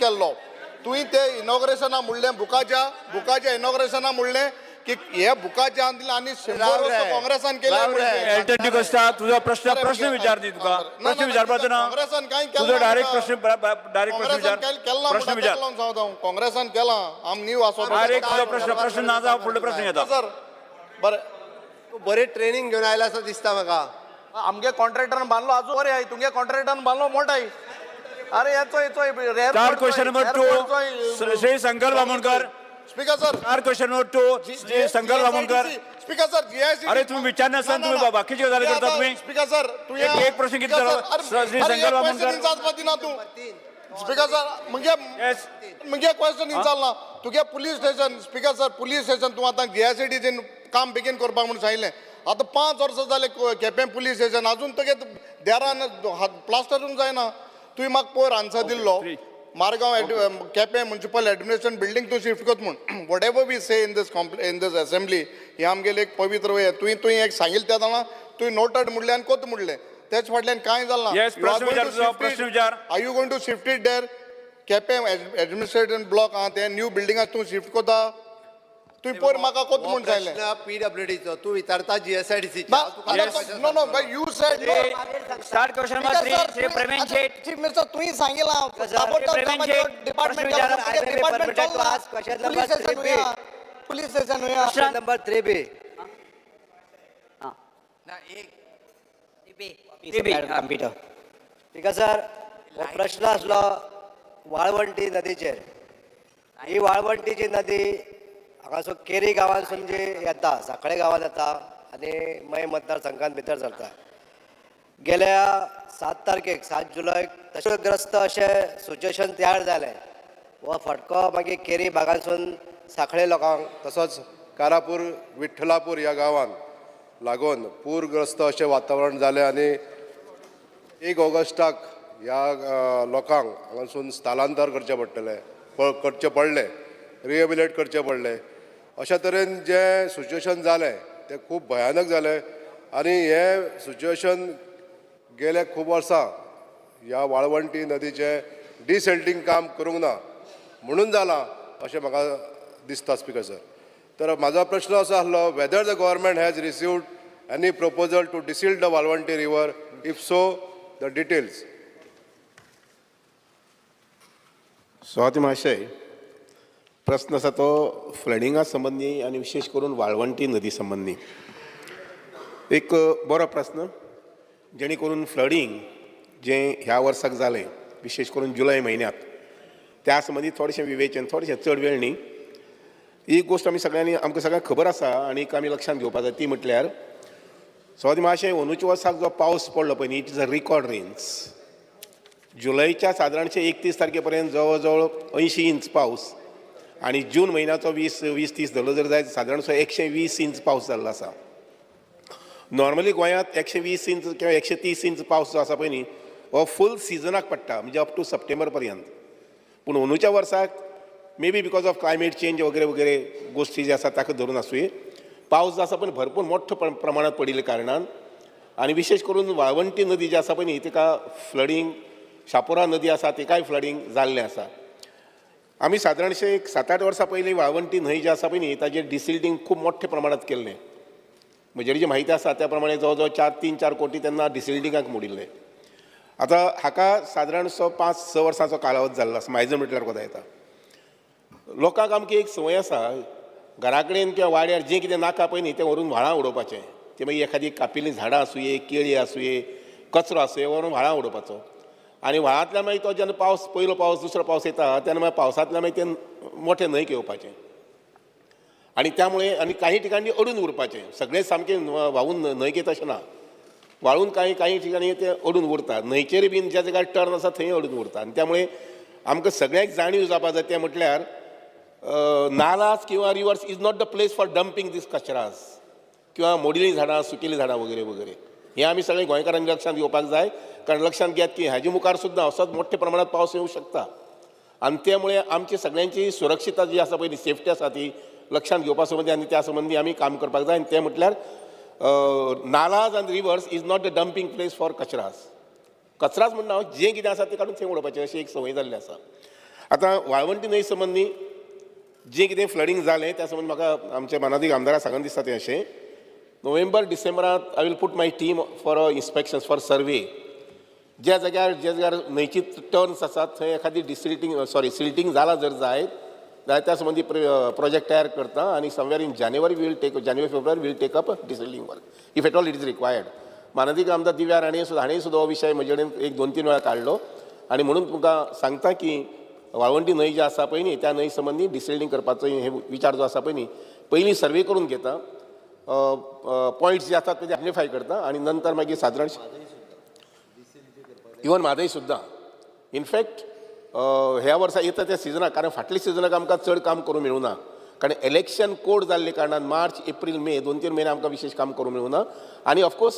केल्लो तुवें ते इनॉग्रेशना म्हणलें बुकाच्या इनॉग्रेशना म्हणलें की हे बुकाच्या आनी 100 वर्सां काँग्रेसान केले एल्टन डिकोस्टा तुझा प्रश्न विचार दी तुका प्रश्न विचारपाचो ना काँग्रेसान कांय केलें तुझो डायरेक्ट प्रश्न विचार प्रश्न विचार काँग्रेसान केला आम न्यू आसो डायरेक्ट तुझो प्रश्न ना जावं फुडलो प्रश्न घेता सर बरें बरें ट्रेनिंग घेवन आयला असो दिसता म्हाका आमगे कॉन्ट्रॅक्टरान बांदलो आजू बरें आय तुमगे कॉन्ट्रॅक्टरान बांदलो मोठाय अरे याचो चार question number 2 Shri Shankar Bamankar speaker sir चार question number 2 Shri Shankar Bamankar speaker sir GIC अरे तुम्ही विचारनासतना तुम्ही बाकीचे गजाली करता तुम्ही स्पीकर सर तू एक प्रश्न किती झाला श्री शंकर बामणकर स्पीकर सर मुगे क्वेश्चन इंचालना तुगे police station speaker sir police station तू आतां जीआयसीडीचें काम बेगीन करपाक म्हणून सांगिल्लें आतां 5 वर्सां जाले केपें पुलीस स्टेशन अजून तुगे देरान प्लास्टरून जायना तुवें म्हाका पयर आन्सर दिल्लो Margao Quepem municipal administration building तूं शिफ्ट कोत म्हूण whatever we say in this assembly ही आमगेली एक पवित्र वे तुवें एक सांगिल्लें त्या जाणा तुवें नोटेड म्हणलें आनी कोत म्हणलें तेच फाटल्यान कांय जालें ना प्रश्न विचार are you going to shift it there केपें एडमिनिस्ट्रेशन ब्लॉक आहा ते न्यू बिल्डिंगाक तूं शिफ्ट कोता तुवें पयर म्हाका कोत म्हूण सांगलें पीडब्ल्यूडीचो तू विचारता GSIDC no no but you said start question number 3 Shri Praveen Sheth chief minister तुवें सांगिलां police station question number 3 B computer ठीक आहे सर हो प्रश्न आसलो वाळवंटी नदीचेर ही वाळवंटीची नदी हांगासर केरी गांवांसून जी येता सांखळे गांवांत येता आनी मागीर मतदारसंघात भितर सरता गेल्या 7 तारखेक 7 जुलयाक तशेग्रस्त अशें सिच्युएशन तयार जालें हो फटको मागीर केरी भागांसून सांखळे लोकांक तसोच कारापूर विठ्ठलापूर ह्या गांवांत लागून पूरग्रस्त अशें वातावरण जालें आनी 1 ऑगस्टाक ह्या लोकांक हांगासून स्थलांतर करचें पडलें रिहेबिलेट करचें पडलें अशा तरेन जें सिच्युएशन जालें तें खूब भयानक जालें आनी हें सिच्युएशन गेले खूब वर्सां ह्या वाळवंटी नदीचें डिसेल्टिंग काम करूंक ना म्हणून जालां अशें म्हाका दिसता स्पीकर सर तर म्हाजो प्रश्न असो आसलो whether the government has received any proposal to desilt the Valvanti river if so the details. Swati महाशय प्रश्न आसा तो फ्लडिंगा संबंधी आनी विशेष करून वाळवंटी नदी संबंधी एक बरो प्रश्न जेणे करून फ्लडिंग जें ह्या वर्साक जालें विशेष करून जुलय म्हयन्यांत त्या संबंधी थोडेशें विवेचन थोडेशें चड वेळ न्ही ही गोश्ट आमकां सगळ्यांक खबर आसा आनीक आमी लक्षांत घेवपाक जाय ती म्हटल्यार स्वाती महाशय अंदूच्या वर्साक जो पावस पडलो पळय न्ही it is a record rains जुलयच्या सादारणशे 31 तारखे पर्यंत जवळ जवळ 80 इंच पावस आणि जून महिन्याचो 20-30 धरलो जर जायत सादारणसो 120 इंच पावस जाल्लो आसा. नॉर्मली गोंयांत 120 इंच किंवा 130 इंच पावस जो आसा पळय न्ही हो फूल सिजनाक पडटा म्हणजे अप टू सप्टेंबर पर्यंत पूण अंदूच्या वर्साक may be because of climate change वगैरे वगैरे गोश्टी जे आसा ताका धरून आसूं पावस जो आसा पण भरपूर मोठ्या प्रमाणात पडिल्ल्या कारणान आनी विशेष करून वाळवंटी नदी जी आसा पळय न्ही तिका फ्लडिंग शापोरा नदी आसा तिकाय फ्लडिंग जाल्लें आसा. आमी सादारणशे एक 7-8 वर्सां पयलीं वाळवंटी न्हंय जी आसा पळय न्ही ताचेर डिसिल्टिंग खूब मोठ्या प्रमाणात केल्लें म्हजेर जी म्हायती आसा त्या प्रमाणे जवळ जवळ 3-4 कोटी तेन्ना डिसिल्टिंगाक मोडिल्ले. आतां हाका सादारणसो 5-6 वर्सांचो कालावध जाल्लो आसा मायजर म्हटल्यार कोता येता. लोकांक आमची एक संवय आसा घरा कडेन किंवा वाड्यार जें कितें नाका पळय न्ही तें व्हरून व्हाळां उडोवपाचें तें मागीर एखादी कापिल्लीं झाडां आसूं केळी आसूं कचरो आसूं व्हरून व्हाळां उडोवपाचो आनी व्हाळांतल्यान मागीर तो जेन्ना पावस पयलो पावस दुसरो पावस येता तेन्ना मागीर पावसांतल्यान मागीर तें मोठें न्हंयक येवपाचें आनी त्यामुळे आनी काही ठिकाणी अडून उरपाचें सगळें सामकें व्हांवून न्हंयक येता अशें ना वाळून काही ठिकाणी तें अडून उरता न्हंयचेर बीन ज्या जाग्यार टर्न आसा थंय अडून उरता आनी त्यामुळे आमकां सगळ्यांक जाणीव जावपाक जाय तें म्हटल्यार नालाज किंवा rivers is not the place for dumping this कचरास किंवा मोडिल्लीं झाडां सुकिल्लीं झाडां वगैरे वगैरे हें आमी सगळे गोंयकारांनी लक्षांत घेवपाक जाय कारण लक्षांत घेयात की हाजे मुखार सुद्दां असोच मोठ्या प्रमाणात पावस येवं शकता आनी त्यामुळे आमची सगळ्यांची सुरक्षितता जी आसा पळय सेफ्टी आसा ती लक्षांत घेवपा संबंदी आनी त्या संबंधी आमी काम करपाक जाय आनी तें म्हटल्यार नालाज आनी rivers is not the dumping place for कचरास कचराच म्हणना जें कितें आसा तें काडून थंय उडोवपाचें अशी एक संवय जाल्ली आसा. आतां वाळवंटी न्हंय संबंदी जें कितें फ्लडींग जालें त्या संबंदी म्हाका आमच्या मानाधीक आमदाराक सांगून दिसता तें अशें नोव्हेंबर डिसेंबरांत I will put my team for inspections for survey ज्या जाग्यार न्हंयची टर्न्स आसात थंय एखादी सिल्टिंग जालां जर जायत जाल्यार त्या संबंधी प्रोजेक्ट तयार करता आनी somewhere in January February will take up desilting work if at all it is required. माननीय आमदार दिव्या हाणें सुद्दां हो विशय म्हजे कडेन एक 2-3 वेळा काडलो आनी म्हणून तुमकां सांगता की वाळवंटी न्हंय जी आसा पळय न्ही त्या न्हंय संबंदी डिसिल्टिंग करपाचो हे विचार जो आसा पळय न्ही पयलीं सर्वे करून घेता पॉयंट्स जे आसात ते आयडेंटिफाय करता आनी नंतर मागीर सादारण इवन म्हादय सुद्दां इनफॅक्ट ह्या वर्सा येता त्या सिजनाक कारण फाटल्या सिजनाक आमकां चड काम करूं मेळूं ना कारण इलेक्शन कोड जाल्ले कारणान मार्च एप्रील मे 2-3 म्हयने आमकां विशेश काम करूं मेळूं ना आनी ऑफकोर्स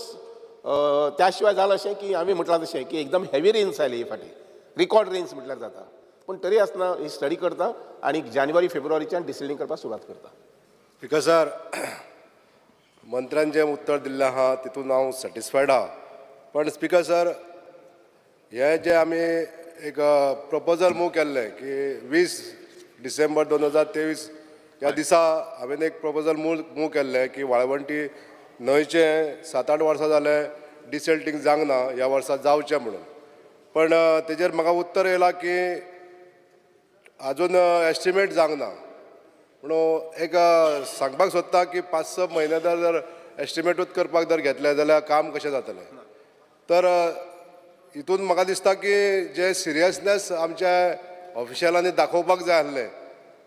त्या शिवाय जालां अशें की हांवें म्हटलां तशें की एकदम हेवी रेन्स आयले हे फाटी रिकॉर्ड रेन्स म्हटल्यार जाता पूण तरी आसतना ही स्टडी करता आनी जानेवारी फेब्रुवारीच्यान डिसिल्टिंग करपाक सुरवात करता. स्पिकर सर मंत्र्यान जें उत्तर दिल्लें आहा तितून हांव सॅटिस्फायड आहा पण स्पिकर सर हे जे आमी एक प्रपोजल मूव केल्लें की 20 डिसेंबर 2023 ह्या दिसा हांवें एक प्रपोजल मूव केल्लें की वाळवंटी न्हंयचें 7-8 वर्सां जाले डिसिल्टिंग जावंक ना ह्या वर्सा जावचें म्हणून पण तेजेर म्हाका उत्तर येयलां की आजून एस्टिमेट जावंक ना म्हणून एक सांगपाक सोदता की 5-6 म्हयने जर एस्टिमेटूच करपाक जर घेतलें जाल्यार काम कशें जातलें. तर हितून म्हाका दिसता की जे सिरियसनेस आमच्या ऑफिशियलांनी दाखोवपाक जाय आसलें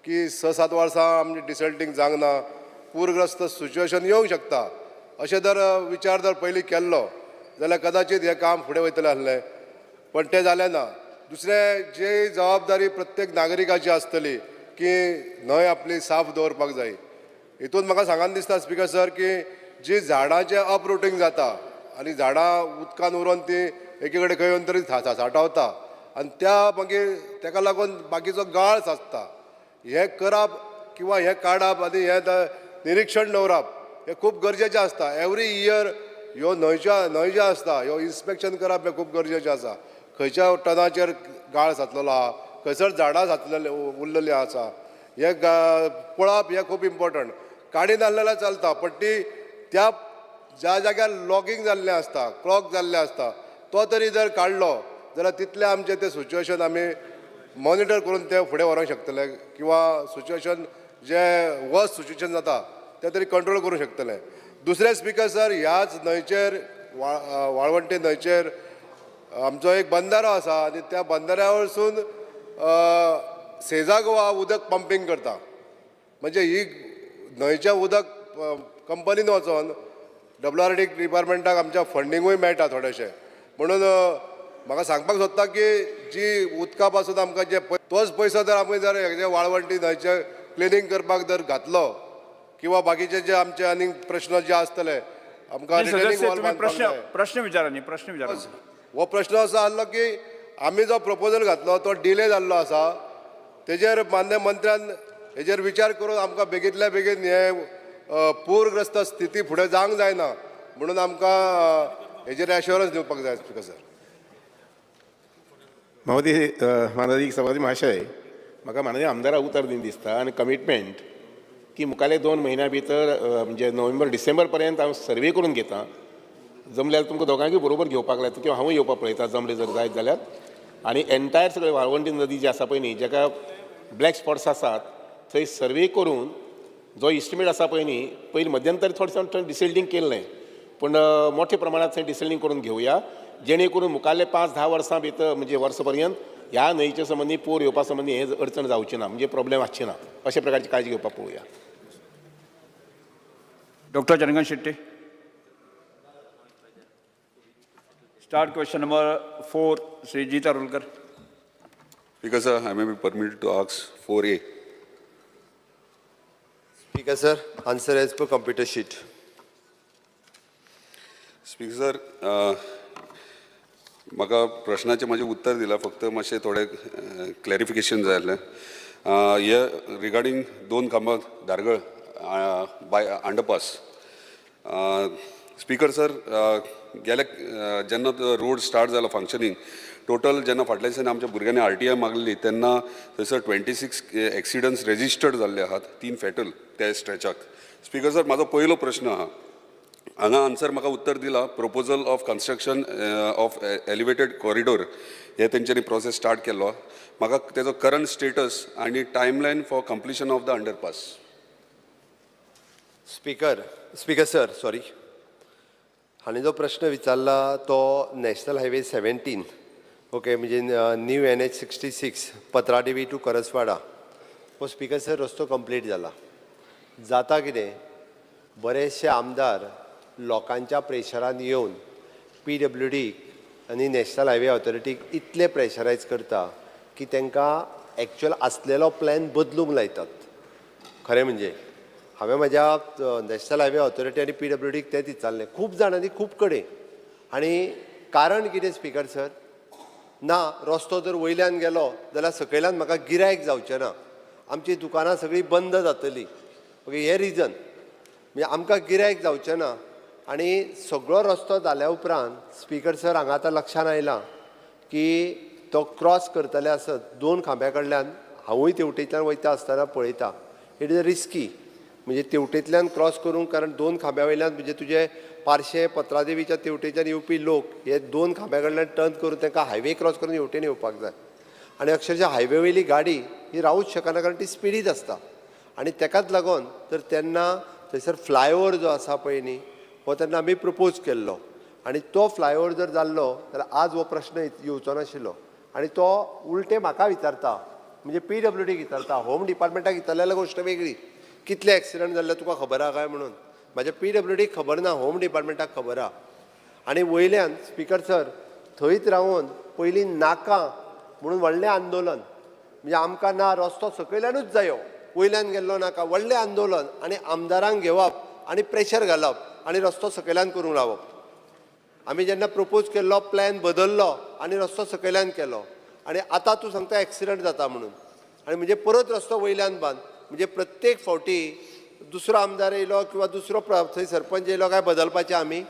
की 6-7 वर्सां आमचें डिसल्टिंग जावंक ना पूरग्रस्त सिच्युएशन येवंक शकता अशें जर विचार जर पयलीं केल्लो जाल्यार कदाचित हें काम फुडें वयतलें आसलें पण तें जालें ना. दुसरें जे जबाबदारी प्रत्येक नागरिकाची आसतली की न्हंय आपली साफ दवरपाक जाय हितून म्हाका सांगान दिसता स्पिकर सर की जी झाडांचें अपरुटींग जाता आनी झाडां उदकान उरोवन ती एके कडेन खंय येवन तरी सांठवता आनी त्या मागीर तेका लागून बाकीचो गाळ साचता हें करप किंवा हें काडप आनी हें निरीक्षण दवरप हें खूब गरजेचें आसता. एवरी इयर ह्यो न्हंय ज्यो आसता ह्यो इन्स्पेक्शन करप हें खूब गरजेचें आसा. खंयच्या टनाचेर गाळ साचलेलो आहा खंयसर झाडां उरलेलीं आसा हें पळप हें खूब इम्पॉर्टंट. काडीन आहलेल्यार चलता पण ती त्या ज्या जाग्यार लॉगिंग जाल्लें आसता क्लॉक जाल्लें आसता तो तरी जर काडलो जाल्यार तितलें आमचें तें सिच्युएशन आमी मॉनिटर करून तें फुडें व्हरोंक शकतले किंवा सिच्युएशन जें वर्स्ट सिच्युएशन जाता तें तरी कंट्रोल करूंक शकतले. दुसरें स्पिकर सर ह्याच न्हंयचेर वाळवंटी न्हंयचेर आमचो एक बंदारो आसा आनी त्या बंदाऱ्या वरसून सेजा गोवा उदक पंपींग करता म्हणजे ही न्हंयचें उदक कंपनीन वचोन WRD डिपार्टमेंटाक आमच्या फंडिंगूय मेळटा थोडेशें म्हणून म्हाका सांगपाक सोदता की जी उदका पासून आमकां जे तोच पयसो जर आमी जर हेजे वाळवंटी न्हंयचें क्लिनींग करपाक जर घातलो किंवा बाकीचे जे आमचे आनी प्रश्न जे आसतले आमकां प्रश्न विचारा न्ही प्रश्न विचारा. हो प्रश्न असो आसलो की आमी जो प्रपोजल घातलो तो डिले जाल्लो आसा तेजेर मान्य मंत्र्यान हेजेर विचार करून आमकां बेगींतल्या बेगीन हे पूरग्रस्त स्थिती फुडें जावंक जायना म्हणून आमकां हेजेर एश्युरन्स दिवपाक जाय स्पिकर सर. महोदय माननीय सभापती महाशय म्हाका माननीय आमदाराक उतर दिन दिसता आनी कमिटमेंट की मुखाले 2 म्हयन्या भितर म्हणजे नोव्हेंबर डिसेंबर पर्यंत हांव सर्वे करून घेता जमल्यार तुमकां दोगांयकूय बरोबर घेवपाक लायता किंवा हांवूय येवपाक पळयता जमलें जर जायत जाल्यार आनी एन्टायर सगळे वाळवंटी नदी जी आसा पळय न्ही जाका ब्लॅक स्पॉट्स आसात थंय सर्वे करून जो इस्टिमेट आसा पळय न्ही पयलीं मध्यंतरी थोडें डिसिल्टिंग केल्लें पूण मोठ्या प्रमाणात थंय डिसिल्टिंग करून घेवया जेणे करून मुखाल्ले 5-10 वर्सां भितर म्हणजे वर्स पर्यंत ह्या न्हंयचे संबंदी पूर येवपा संबंदी हे अडचण जावची ना म्हणजे प्रॉब्लेम आसची ना अशा प्रकारची काळजी घेवपाक पळोवया. Doctor Chandrakant Shetty. Start question number 4, Sri Jeeta Rulkar. Because I may be permitted to ask 4A. Speaker sir, answer as per computer sheet. Speaker sir, म्हाका प्रश्नाचें म्हाजें उत्तर दिलां फक्त मातशें थोडें क्लॅरिफिकेशन जाय आसलें. हे रिगार्डींग 2 खांबा Dhargal by underpass. Speaker sir गेल्या जेन्ना रोड स्टार्ट जाला फंक्शनींग टोटल जेन्ना फाटल्या दिसांनी आमच्या भुरग्यांनी RTI मागलेली तेन्ना थंयसर 26 एक्सिडंट्स रेजिस्टर्ड जाल्ले आहात, 3 फॅटल त्या स्ट्रेचाक. स्पीकर सर, म्हाजो पयलो प्रश्न आहा, हांगा आन्सर म्हाका उत्तर दिला proposal of construction of elevated corridor हे तेंच्यांनी प्रोसेस स्टार्ट केल्लो. म्हाका तेजो करंट स्टेटस आनी timeline for completion of the underpass. Speaker sir, sorry, हांणी जो प्रश्न विचारला तो नॅशनल हायवे 17, ओके, म्हणजे new NH 66 Patradevi to Karaswada. हो स्पीकर सर, रस्तो कंप्लीट जाला. जाता कितें, बरेचशे आमदार लोकांच्या प्रेशरान येवन PWD आनी नॅशनल हायवे ऑथॉरिटीक इतले प्रेशरायज करता की तांकां एक्चुअल आसलेलो प्लॅन बदलूंक लायतात. खरें म्हणजे हांवें म्हाज्या नॅशनल हायवे ऑथॉरिटी आनी PWDक तेंच विचारलें खूब जाणांनी खूब कडेन. आनी कारण कितें स्पीकर सर, ना रस्तो जर वयल्यान गेलो जाल्यार सकयल्यान म्हाका गिरायक जावचें ना, आमचीं दुकानां सगळीं बंद जातलीं. ओके, हे रिजन म्हणजे आमकां गिरायक जावचें ना. आनी सगळो रस्तो जाल्या उपरांत स्पीकर सर हांगा आतां लक्षान आयलां की तो क्रॉस करतले आसत 2 खांब्या कडल्यान, हांवूय तेवटेंतल्यान वयता आसतना पळयता, इट इज अ रिस्की. म्हणजे तेवटेंतल्यान क्रॉस करूंक, कारण 2 खांब्या वयल्यान म्हणजे तुजे पार्शे पत्रादेवीच्या तेवटेच्यान येवपी लोक हे 2 खांब्या कडल्यान टर्न करून तांकां हायवे क्रॉस करून हेवटेन येवपाक जाय. आनी अक्षरशः हायवे वयली गाडी ही रावूच शकना, कारण ती स्पिडीत आसता. आनी ताकाच लागून तर तेन्ना थंयसर फ्लायओवर जो आसा पळय न्ही, हो तेन्ना आमी प्रपोज केल्लो. आनी तो फ्लायओवर जर जाल्लो जाल्यार आज हो प्रश्न येवचो नाशिल्लो. आनी तो उलटे म्हाका विचारता, म्हणजे PWDक विचारता. होम डिपार्टमेंटाक विचारल्यार गोश्ट वेगळी, कितले एक्सिडंट जाल्ले तुका खबर आहा काय म्हणून. म्हाज्या PWDक खबर ना, होम डिपार्टमेंटाक खबर आहा. आनी वयल्यान स्पीकर सर थंयच रावन पयलीं नाका म्हणून व्हडलें आंदोलन, म्हणजे आमकां ना रस्तो सकयल्यानूच जायो, वयल्यान गेल्लो नाका, व्हडलें आंदोलन. आनी आमदारांक घेवप आनी प्रेशर घालप आनी रस्तो सकयल्यान करूंक लावप. आमी जेन्ना प्रपोज केल्लो प्लॅन बदललो आनी रस्तो सकयल्यान केलो. आनी आतां तूं सांगता एक्सिडंट जाता म्हणून, आनी म्हणजे परत रस्तो वयल्यान बांद. म्हणजे प्रत्येक फावटी दुसरो आमदार येयलो किंवा दुसरो थंय सरपंच येयलो काय बदलपाचें आमी.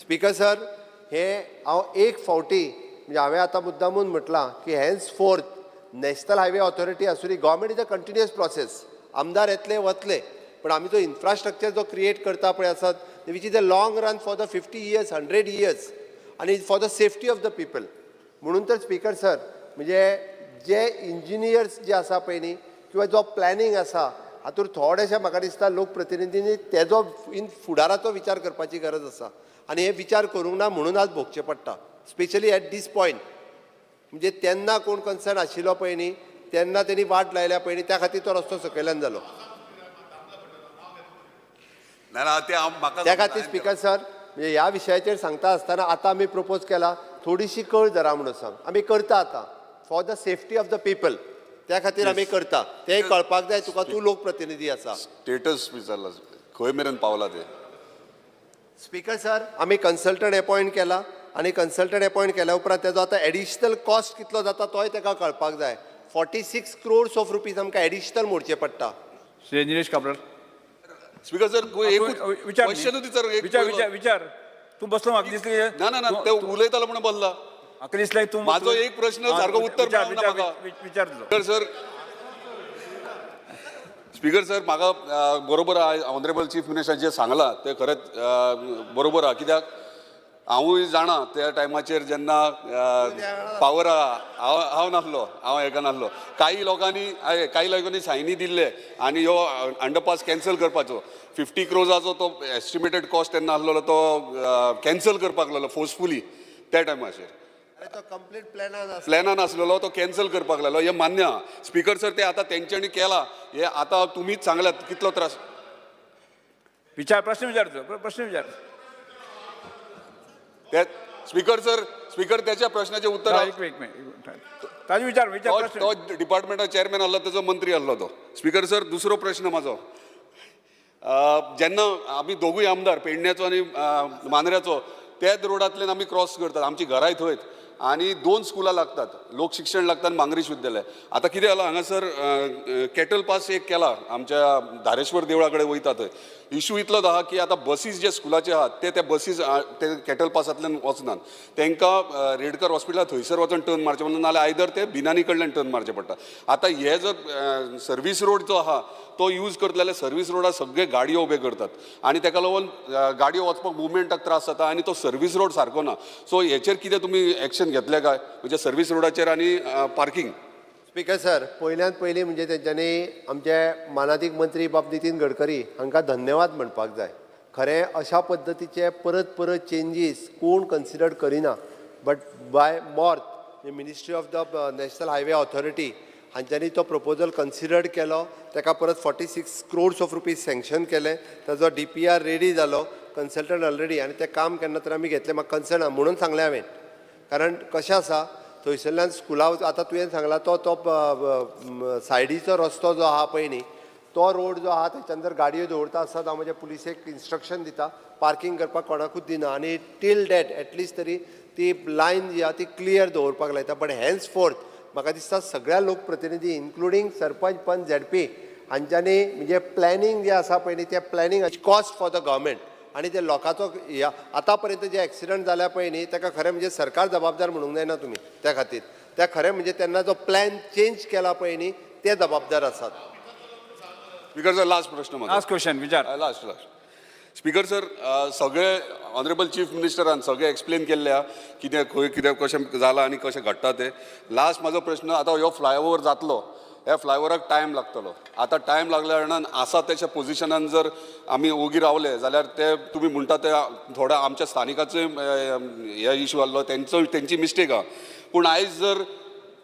स्पीकर सर, हे हांव एक फावटी म्हणजे हांवें आतां मुद्दामून म्हटलां की hence fourth national highway authority आसूं, government is a continuous process. आमदार येतले वतले, पण आमी जो इन्फ्रास्ट्रक्चर जो क्रिएट करता पळय आसात, which is a long run for the 50 years 100 years आनी for the safety of the people. म्हणून तर स्पीकर सर, म्हणजे जे इंजिनियर्स जे आसा पळय न्ही, किंवा जो प्लॅनिंग आसा, हातूंत थोडेशे म्हाका दिसता लोकप्रतिनिधींनी तेजो फुडाराचो विचार करपाची गरज आसा. आनी हे विचार करूंक ना म्हणून आज भोगचें पडटा, स्पेशली एट दीस पॉयंट. म्हणजे तेन्ना कोण कन्सर्न आशिल्लो पळय न्ही, तेन्ना तेणी वाट लायल्या पळय न्ही, त्या खातीर तो रस्तो सकयल्यान जालो. त्या खातीर स्पीकर सर, म्हणजे ह्या विशयाचेर सांगता आसतना आतां आमी प्रपोज केला थोडीशी कळ धरा म्हणून सांग. आमी करता आतां for the safety of the people, त्या खातीर आमी करता. तें कळपाक जाय तुका, तूं लोकप्रतिनिधी आसा. स्टेटस विचारला, खंय मेरेन पावला ते. स्पीकर सर, आमी कन्सल्टंट अपॉयंट केला आनी कन्सल्टंट अपॉयंट केल्या उपरांत तेजो आतां एडिशनल कॉस्ट कितलो जाता तोय ताका कळपाक जाय. 46 crores ऑफ रुपीज आमकां एडिशनल मोडचे पडटा. श्री निलेश काब्राल. स्पीकर सर, विचार. तू बसलो म्हाका दिसली ना ते उलयतालो म्हणून बसला. म्हाका दिसलें तूं म्हाजो एक प्रश्न सारको उत्तर मेळना म्हाका. विचार तुजो. स्पीकर सर, म्हाका बरोबर ऑनरेबल चीफ मिनिस्टर जे सांगला ते खरेंच बरोबर आहा. कित्याक हांवूय जाणा त्या टायमाचेर जेन्ना पावर हांव नासलो, हांव हेका नासलो, काही लोकांनी सायनी दिल्ले आनी ह्यो अंडरपास कॅन्सल करपाचो. 50 crores तो एस्टिमेटेड कॉस्ट तेन्ना आसलेलो, तो कॅन्सल करपाक लागलो फोर्सफुली त्या टायमाचेर. तो कंप्लीट प्लॅनान आसलेलो तो कॅन्सल करपाक लागलो, हे मान्य आहा. स्पीकर सर, ते आतां तेंच्यांनी केला, हे आतां तुमीच सांगल्यात कितलो त्रास. प्रश्न विचार तुजो, प्रश्न विचार. स्पीकर सर, स्पीकर त्याच्या प्रश्नाचे उत्तर एक मिनिट ताजी विचार. तो डिपार्टमेंटाचो चेअरमॅन आसलो, तेजो मंत्री आसलो तो. स्पीकर सर, दुसरो प्रश्न म्हाजो, जेन्ना आमी दोगूय आमदार पेडण्याचो आनी मांद्र्याचो त्याच रोडांतल्यान आमी क्रॉस करतात, आमची घराय थंयच, आनी 2 स्कुलां लागतात, लोकशिक्षण लागता आनी मांगरीश विद्यालय. आतां कितें जालां हांगासर कॅटल पास एक केला, आमच्या धारेश्वर देवळा कडेन वयता थंय. इशू इतलोच आहा की आतां बसीस जे स्कुलाचे आहात ते बसीस ते कॅटल पासांतल्यान वचनात, तांकां रेडकर हॉस्पिटलांत थंयसर वचून टर्न मारचें पडटा, नाल्यार आयदर ते बिनानी कडल्यान टर्न मारचें पडटा. आतां हे जर सर्वीस रोड जो आहा तो यूज करतले जाल्यार सर्वीस रोडार सगळे गाडयो उबे करतात आनी ताका लागून गाडयो वचपाक मुवमेंटाक त्रास जाता आनी तो सर्वीस रोड सारको ना. सो हेचेर कितें तुमी एक्शन घेतले काय, म्हणजे सर्वीस रोडाचेर आनी पार्किंग? स्पीकर सर, पयल्यात पयलीं म्हणजे तेंच्यांनी आमचे मानाधीक मंत्री बाब नितीन गडकरी हांकां धन्यवाद म्हणपाक जाय. खरें अशा पद्दतीचे परत परत चेंजीस कोण कन्सिडर करिना, but by MoRTH ministry of the national highway authority हांच्यांनी तो प्रपोजल कन्सिडर्ड केलो, ताका परत 46 crores ऑफ रुपीज सँक्शन केले, ताजो DPR रेडी जालो, कन्सल्टंट ऑलरेडी, आनी तें काम केन्ना तर आमी घेतलें. म्हाका कन्सर्न आहा म्हणून सांगलें हांवें, कारण कशें आसा थंयसरल्यान स्कुला आतां तुवें सांगला तो सायडीचो रस्तो जो आहा पळय न्ही, तो रोड जो आहा तेच्यान जर गाडयो दवरता आसत हांव म्हज्या पुलिसेक इन्स्ट्रक्शन दिता, पार्किंग करपाक कोणाकूच दिना आनी टील डेट एटलिस्ट तरी ती लायन जी आहा ती क्लियर दवरपाक लायता. बट हेन्स फोर्थ म्हाका दिसता सगळ्या लोकप्रतिनिधी इन्क्लुडींग सरपंच पंच ZP हांच्यांनी म्हणजे प्लॅनिंग जें आसा पळय न्ही, तें planning cost for the government आनी ते लोकांचो आतां पर्यंत जे एक्सिडंट जाल्या पळय न्ही ताका खरें म्हणजे सरकार जबाबदार म्हणूंक जायना तुमी त्या खातीर. त्या खरें म्हणजे तेन्ना जो प्लॅन चेंज केला पळय न्ही ते जबाबदार आसात. स्पीकर सर, लास्ट प्रश्न लास्ट क्वेश्चन विचार. लास्ट स्पीकर सर, सगळे ऑनरेबल चीफ मिनिस्टरान सगळें एक्सप्लेन केल्ल्या कितें खंय कितें कशें जालां आनी कशें घडटा तें. लास्ट म्हाजो प्रश्न, आतां हो फ्लायओव्हर जातलो, ह्या फ्लायओव्हराक टायम लागतलो. आतां टायम लागल्या कारणान आसा तेच्या पोजिशनान जर आमी ओगी रावले जाल्यार ते तुमी म्हणटा ते थोड्या आमच्या स्थानिकाचो हे इशू आसलो, तेंची मिस्टेक आहा. पूण आयज जर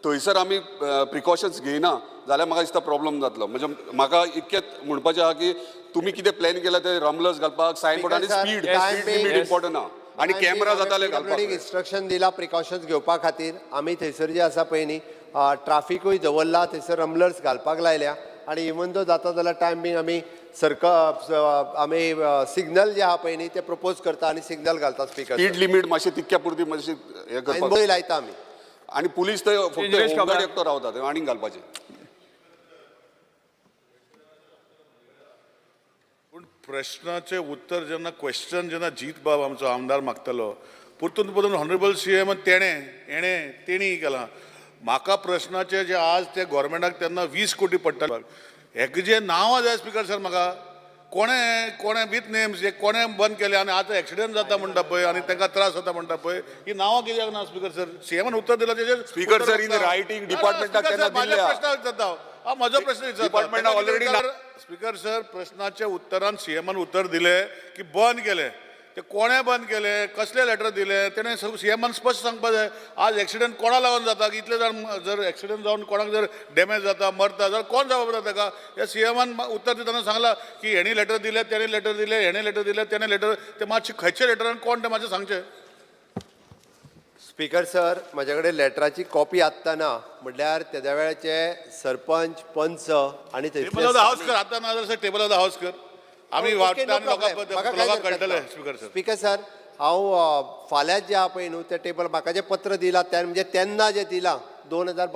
थंयसर आमी प्रिकॉशन्स घेयना जाल्यार म्हाका दिसता प्रॉब्लम जातलो. म्हणजे म्हाका इतकेंच म्हणपाचें आहा की तुमी कितें प्लॅन केला ते रमलर्स घालपाक, सायनबोर्ड आनी स्पीड लिमीट इम्पॉर्टंट आहा आनी कॅमेरा जाताले घालपाक. इन्स्ट्रक्शन दिला प्रिकॉशन्स घेवपा खातीर. आमी थंयसर जे आसा पळय न्ही ट्राफिकूय दवरला, थंयसर रमलर्स घालपाक लायल्या आनी इवन दो जाता जाल्यार टायम बीन आमी आमी सिग्नल जे आहा पळय न्ही ते प्रपोज करता आनी सिग्नल घालता. स्पीकर स्पीड लिमीट मातशी तितक्या पुरती मातशी हे करपाक लायता आमी आनी पुलीस थंय फक्त होमगार्ड एकटो रावता थंय आनीक घालपाचें. पूण प्रश्नाचें उत्तर जेन्ना क्वेश्चन जेन्ना जीत बाब आमचो आमदार मागतलो, परतून परतून ऑनरेबल CM तेणी केलां. म्हाका प्रश्नाचें जे आज ते गोवोरमेंटाक तेन्ना 20 कोटी पडटाले, हेका जे नांवां जाय स्पीकर सर म्हाका, कोणे विथ नेम्स कोणें बंद केले आनी आतां एक्सिडेंट जाता म्हणटा पळय आनी तांकां त्रास जाता म्हणटा पळय, ही नांवां कित्याक ना स्पीकर सर? CMन उत्तर दिलां तेजेर. स्पीकर सर, इन रायटींग डिपार्टमेंटाक तेन्ना दिल्या. म्हजो प्रश्न डिपार्टमेंट ऑलरेडी. स्पीकर सर, प्रश्नाच्या उत्तरान CMन उत्तर दिले की बंद केले. ते कोणें बंद केले, कसले लेटर दिले, तेणें CMन स्पश्ट सांगपाक जाय. आज एक्सिडेंट कोणा लागून जाता? इतले जाण जर एक्सिडेंट जावन कोणाक जर डॅमेज जाता, मरता जाल्यार कोण जबाबदार ताका? हे CMन उत्तर दितना सांगला की हेणी लेटर दिले, तेणे लेटर दिले, हेणे लेटर दिले, तेणे लेटर. ते मातशे खंयचे लेटरान कोण ते मातशें सांगचें. स्पीकर सर, म्हाजे कडेन लेटराची कॉपी आसतना म्हटल्यार तेद्या वेळाचे सरपंच पंच आनी टेबल ऑफ द हाऊस कर, आतां ना जाल्यार टेबल ऑफ द हाऊस कर. आमी वाटता आनी लोकांक कळटले. स्पीकर सर, स्पीकर सर, हांव फाल्यां जे आहा पळय न्हू ते टेबल म्हाका जें पत्र दिलां म्हणजे तेन्ना जें दिलां 2022